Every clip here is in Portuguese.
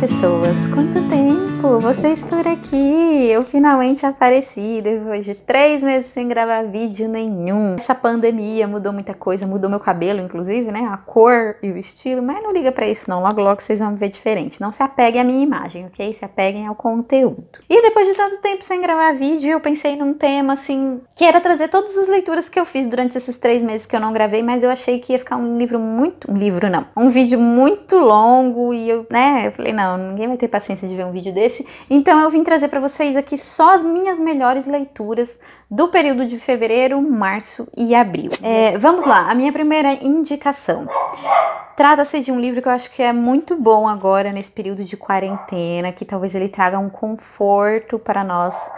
pessoas, quanto tempo! Vocês por aqui! Eu finalmente apareci depois de 3 meses sem gravar vídeo nenhum. Essa pandemia mudou muita coisa, mudou meu cabelo inclusive, né? A cor e o estilo, mas não liga pra isso não, logo logo vocês vão me ver diferente. Não se apeguem à minha imagem, ok? Se apeguem ao conteúdo. E depois de tanto tempo sem gravar vídeo, eu pensei num tema assim, que era trazer todas as leituras que eu fiz durante esses 3 meses que eu não gravei, mas eu achei que ia ficar um vídeo muito longo e eu falei, não, ninguém vai ter paciência de ver um vídeo desse, então eu vim trazer para vocês aqui só as minhas melhores leituras do período de fevereiro, março e abril. Vamos lá, a minha primeira indicação. Trata-se de um livro que eu acho que é muito bom agora nesse período de quarentena, que talvez ele traga um conforto para nós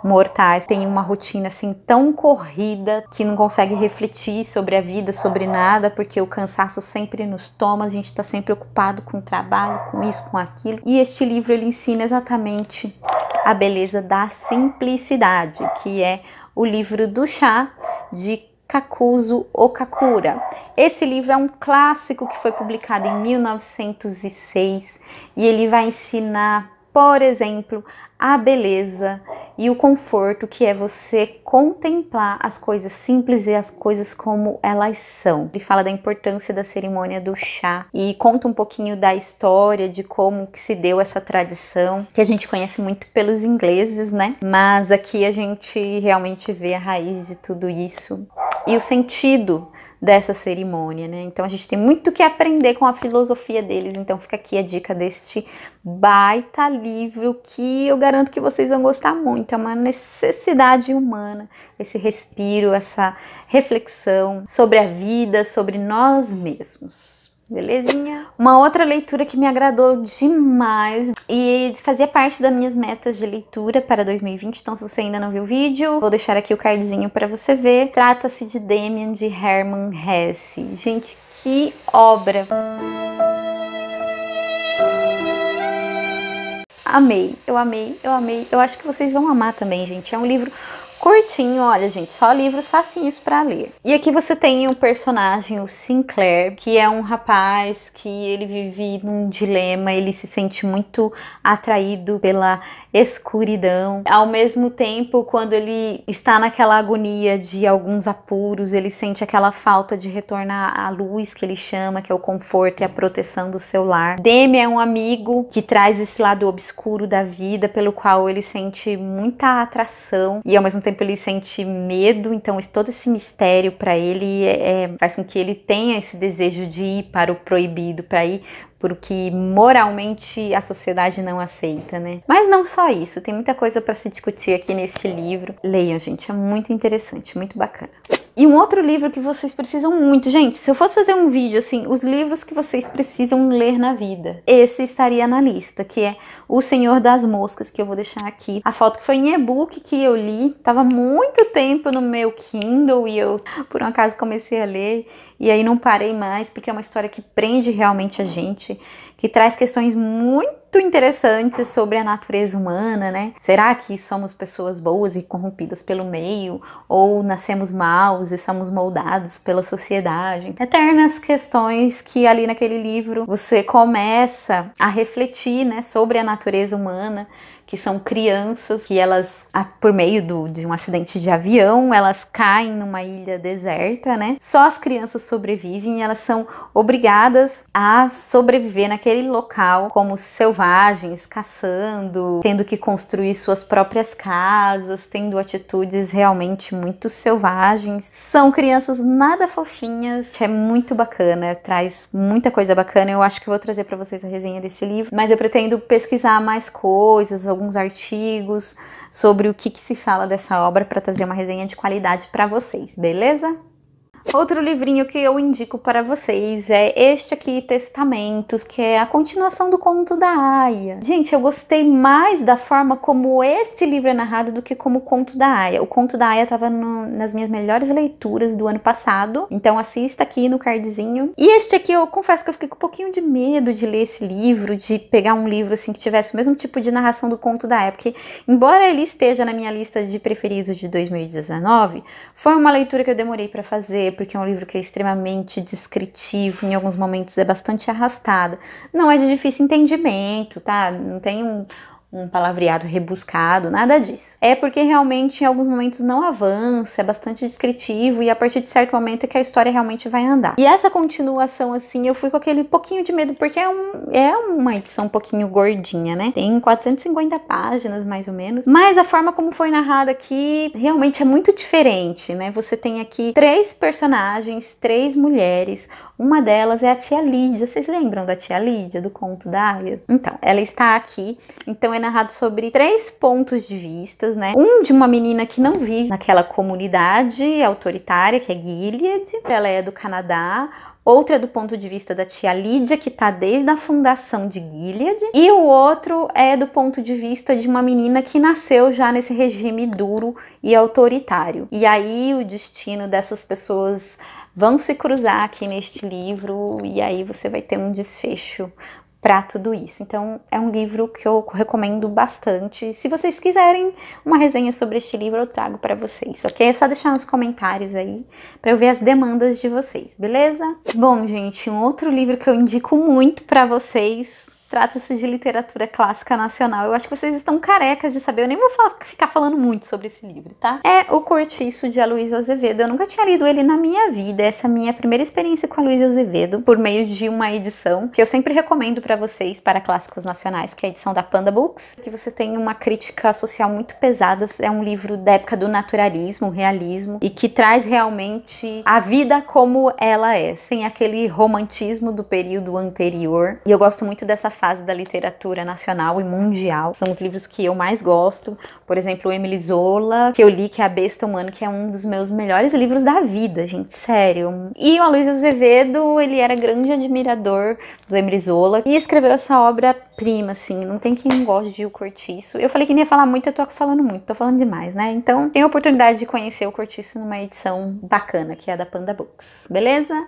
mortais. Tem uma rotina assim tão corrida que não consegue refletir sobre a vida, sobre nada, porque o cansaço sempre nos toma, a gente tá sempre ocupado com o trabalho, com isso, com aquilo. E este livro ele ensina exatamente a beleza da simplicidade, que é o livro do chá de Kakuzo Okakura. Esse livro é um clássico que foi publicado em 1906 e ele vai ensinar, por exemplo, a beleza e o conforto que é você contemplar as coisas simples e as coisas como elas são. Ele fala da importância da cerimônia do chá e conta um pouquinho da história de como que se deu essa tradição, que a gente conhece muito pelos ingleses, né? Mas aqui a gente realmente vê a raiz de tudo isso e o sentido dessa cerimônia, né? Então a gente tem muito que aprender com a filosofia deles, então fica aqui a dica deste baita livro que eu garanto que vocês vão gostar muito. É uma necessidade humana, esse respiro, essa reflexão sobre a vida, sobre nós mesmos. Belezinha? Uma outra leitura que me agradou demais e fazia parte das minhas metas de leitura para 2020, então se você ainda não viu o vídeo, vou deixar aqui o cardzinho para você ver. Trata-se de Demian, de Hermann Hesse. Gente, que obra! Amei, eu amei, eu amei. Eu acho que vocês vão amar também, gente. É um livro curtinho, olha gente, só livros facinhos para ler. E aqui você tem o personagem, o Sinclair, que é um rapaz que ele vive num dilema, ele se sente muito atraído pela escuridão. Ao mesmo tempo, quando ele está naquela agonia de alguns apuros, ele sente aquela falta de retornar à luz que ele chama, que é o conforto e a proteção do seu lar. Demi é um amigo que traz esse lado obscuro da vida, pelo qual ele sente muita atração e ao mesmo tempo ele sente medo, então todo esse mistério para ele faz com que ele tenha esse desejo de ir para o proibido, para ir porque moralmente a sociedade não aceita, né? Mas não só isso, tem muita coisa para se discutir aqui nesse livro. Leiam, gente, é muito interessante, muito bacana. E um outro livro que vocês precisam muito, gente, se eu fosse fazer um vídeo assim, os livros que vocês precisam ler na vida, esse estaria na lista, que é O Senhor das Moscas, que eu vou deixar aqui. A foto que foi em e-book que eu li, tava muito tempo no meu Kindle e eu, por um acaso, comecei a ler e aí não parei mais, porque é uma história que prende realmente a gente, que traz questões muito interessantes sobre a natureza humana, né? Será que somos pessoas boas e corrompidas pelo meio? Ou nascemos maus e somos moldados pela sociedade? Eternas questões que ali naquele livro você começa a refletir, né, sobre a natureza humana, que são crianças que elas, por meio de um acidente de avião, elas caem numa ilha deserta, né? Só as crianças sobrevivem e elas são obrigadas a sobreviver naquele local como selvagens, caçando, tendo que construir suas próprias casas, tendo atitudes realmente muito selvagens. São crianças nada fofinhas, é muito bacana, traz muita coisa bacana. Eu acho que vou trazer para vocês a resenha desse livro, mas eu pretendo pesquisar mais coisas, alguns artigos sobre o que se fala dessa obra para trazer uma resenha de qualidade para vocês, beleza? Outro livrinho que eu indico para vocês é este aqui, Testamentos, que é a continuação do Conto da Aia. Gente, eu gostei mais da forma como este livro é narrado do que como o Conto da Aia. O Conto da Aia estava nas minhas melhores leituras do ano passado, então assista aqui no cardzinho. E este aqui, eu confesso que eu fiquei com um pouquinho de medo de ler esse livro, de pegar um livro assim que tivesse o mesmo tipo de narração do Conto da Aia, porque embora ele esteja na minha lista de preferidos de 2019, foi uma leitura que eu demorei para fazer, porque é um livro que é extremamente descritivo, em alguns momentos é bastante arrastado. Não é de difícil entendimento, tá? Não tem um palavreado rebuscado, nada disso. É porque realmente em alguns momentos não avança, é bastante descritivo e a partir de certo momento é que a história realmente vai andar. E essa continuação, assim, eu fui com aquele pouquinho de medo, porque é uma edição um pouquinho gordinha, né? Tem 450 páginas, mais ou menos. Mas a forma como foi narrada aqui realmente é muito diferente, né? Você tem aqui 3 personagens, 3 mulheres. Uma delas é a tia Lídia. Vocês lembram da tia Lídia, do conto da Aya? Então, ela está aqui. Então, é narrado sobre 3 pontos de vista, né? Um de uma menina que não vive naquela comunidade autoritária, que é Gilead. Ela é do Canadá. Outra é do ponto de vista da tia Lídia, que tá desde a fundação de Gilead. E o outro é do ponto de vista de uma menina que nasceu já nesse regime duro e autoritário. E aí, o destino dessas pessoas vão se cruzar aqui neste livro e aí você vai ter um desfecho para tudo isso. Então, é um livro que eu recomendo bastante. Se vocês quiserem uma resenha sobre este livro, eu trago para vocês, ok? É só deixar nos comentários aí para eu ver as demandas de vocês, beleza? Bom, gente, um outro livro que eu indico muito para vocês trata-se de literatura clássica nacional. Eu acho que vocês estão carecas de saber, eu nem vou ficar falando muito sobre esse livro, tá? É O Cortiço, de Aloysio Azevedo. Eu nunca tinha lido ele na minha vida. Essa é a minha primeira experiência com Aloysio Azevedo, por meio de uma edição que eu sempre recomendo pra vocês, para clássicos nacionais, que é a edição da Panda Books, que você tem uma crítica social muito pesada. É um livro da época do naturalismo, realismo, e que traz realmente a vida como ela é, sem aquele romantismo do período anterior. E eu gosto muito dessa fase da literatura nacional e mundial. São os livros que eu mais gosto. Por exemplo, o Emile Zola, que eu li, que é A Besta Humana, que é um dos meus melhores livros da vida, gente, sério. E o Aloysio Azevedo, ele era grande admirador do Emile Zola e escreveu essa obra-prima, assim, não tem quem não goste de O Cortiço. Eu falei que não ia falar muito, eu tô falando muito, tô falando demais, né? Então, tem a oportunidade de conhecer O Cortiço numa edição bacana, que é a da Panda Books, beleza?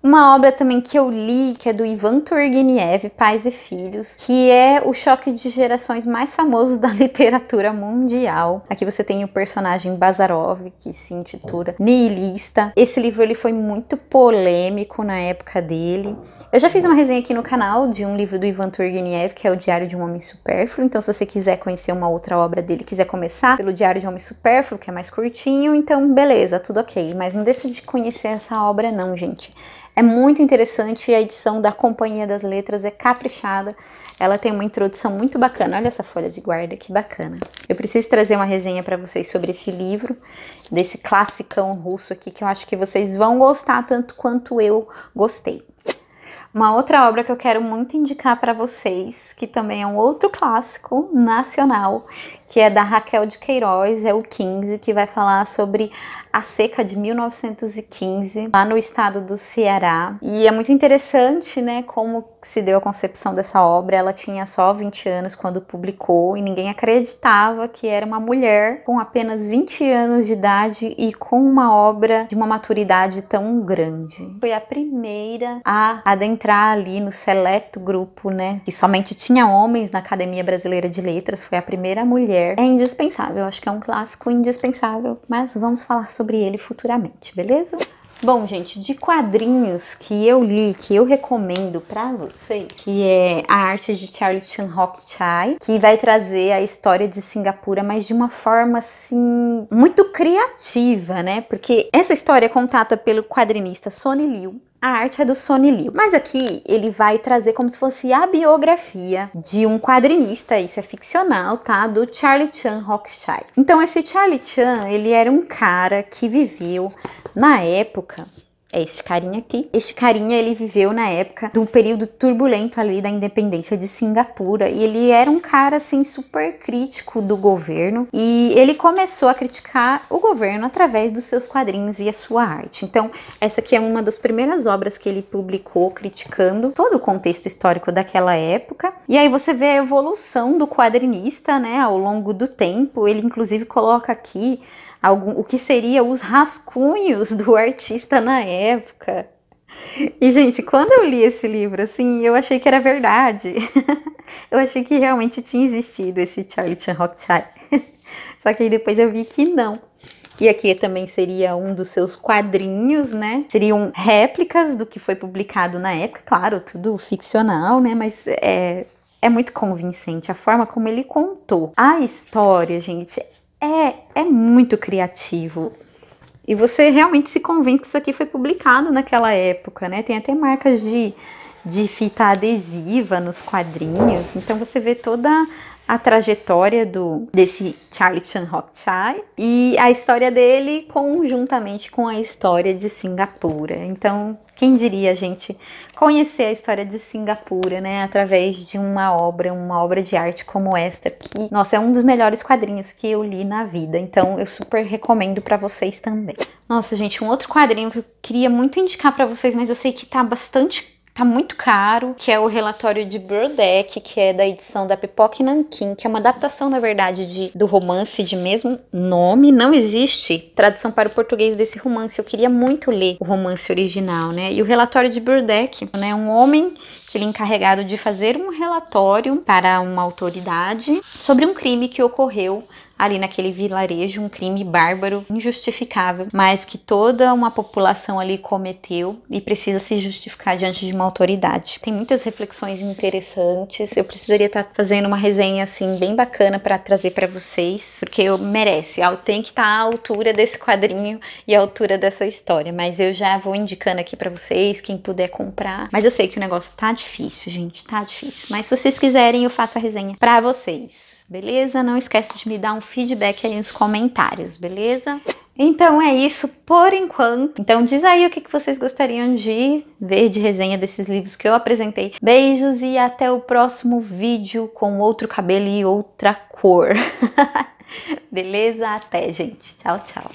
Uma obra também que eu li, que é do Ivan Turgenev, Pais e Filhos, que é o choque de gerações mais famosos da literatura mundial. Aqui você tem o personagem Bazarov, que se intitula Nihilista. Esse livro ele foi muito polêmico na época dele. Eu já fiz uma resenha aqui no canal de um livro do Ivan Turgenev, que é o Diário de um Homem Supérfluo. Então, se você quiser conhecer uma outra obra dele, quiser começar pelo Diário de um Homem Supérfluo, que é mais curtinho, então beleza, tudo ok. Mas não deixa de conhecer essa obra não, gente. É muito interessante e a edição da Companhia das Letras é caprichada. Ela tem uma introdução muito bacana. Olha essa folha de guarda, que bacana. Eu preciso trazer uma resenha para vocês sobre esse livro, desse classicão russo aqui, que eu acho que vocês vão gostar tanto quanto eu gostei. Uma outra obra que eu quero muito indicar para vocês, que também é um outro clássico nacional, que é da Raquel de Queiroz, é o 15, que vai falar sobre a seca de 1915, lá no estado do Ceará. E é muito interessante, né, como se deu a concepção dessa obra. Ela tinha só 20 anos quando publicou e ninguém acreditava que era uma mulher com apenas 20 anos de idade e com uma obra de uma maturidade tão grande. Foi a primeira a adentrar ali no seleto grupo, né, que somente tinha homens na Academia Brasileira de Letras. Foi a primeira mulher. É indispensável, acho que é um clássico indispensável, mas vamos falar sobre ele futuramente, beleza? Bom, gente, de quadrinhos que eu li, que eu recomendo pra vocês, que é A Arte de Charlie Chan Hock-Chai, que vai trazer a história de Singapura, mas de uma forma, assim, muito criativa, né? Porque essa história é contada pelo quadrinista Sonny Liu. A arte é do Sonny Liu. Mas aqui ele vai trazer como se fosse a biografia de um quadrinista, isso é ficcional, tá? Do Charlie Chan Hock-Chai. Então esse Charlie Chan, ele era um cara que viveu na época... É este carinha aqui. Este carinha, ele viveu na época do período turbulento ali da independência de Singapura. E ele era um cara, assim, super crítico do governo. E ele começou a criticar o governo através dos seus quadrinhos e a sua arte. Então, essa aqui é uma das primeiras obras que ele publicou criticando todo o contexto histórico daquela época. E aí você vê a evolução do quadrinista, né, ao longo do tempo. Ele, inclusive, coloca aqui o que seria os rascunhos do artista na época. E, gente, quando eu li esse livro, assim, eu achei que era verdade. Eu achei que realmente tinha existido esse Charlie Chan Hock-Chai. Só que aí depois eu vi que não. E aqui também seria um dos seus quadrinhos, né? Seriam réplicas do que foi publicado na época, claro, tudo ficcional, né? Mas é muito convincente a forma como ele contou. A história, gente, é muito criativo. E você realmente se convence que isso aqui foi publicado naquela época, né? Tem até marcas de fita adesiva nos quadrinhos. Então você vê toda a trajetória desse Charlie Chan Rothschild e a história dele conjuntamente com a história de Singapura. Então, quem diria a gente conhecer a história de Singapura, né, através de uma obra de arte como esta, que, nossa, é um dos melhores quadrinhos que eu li na vida. Então, eu super recomendo para vocês também. Nossa, gente, um outro quadrinho que eu queria muito indicar para vocês, mas eu sei que tá muito caro, que é o Relatório de Burdeck, que é da edição da Pipoca Nanquim, que é uma adaptação, na verdade, do romance de mesmo nome. Não existe tradução para o português desse romance. Eu queria muito ler o romance original, né? E o Relatório de Burdeck, né? Um homem que ele é encarregado de fazer um relatório para uma autoridade sobre um crime que ocorreu ali naquele vilarejo, um crime bárbaro, injustificável, mas que toda uma população ali cometeu e precisa se justificar diante de uma autoridade. Tem muitas reflexões interessantes, eu precisaria estar fazendo uma resenha assim bem bacana para trazer para vocês, porque merece, tem que estar à altura desse quadrinho e à altura dessa história, mas eu já vou indicando aqui para vocês, quem puder comprar, mas eu sei que o negócio tá difícil, gente, tá difícil, mas se vocês quiserem eu faço a resenha para vocês. Beleza? Não esquece de me dar um feedback aí nos comentários, beleza? Então é isso por enquanto. Então diz aí o que vocês gostariam de ver de resenha desses livros que eu apresentei. Beijos e até o próximo vídeo com outro cabelo e outra cor. Beleza? Até, gente. Tchau, tchau.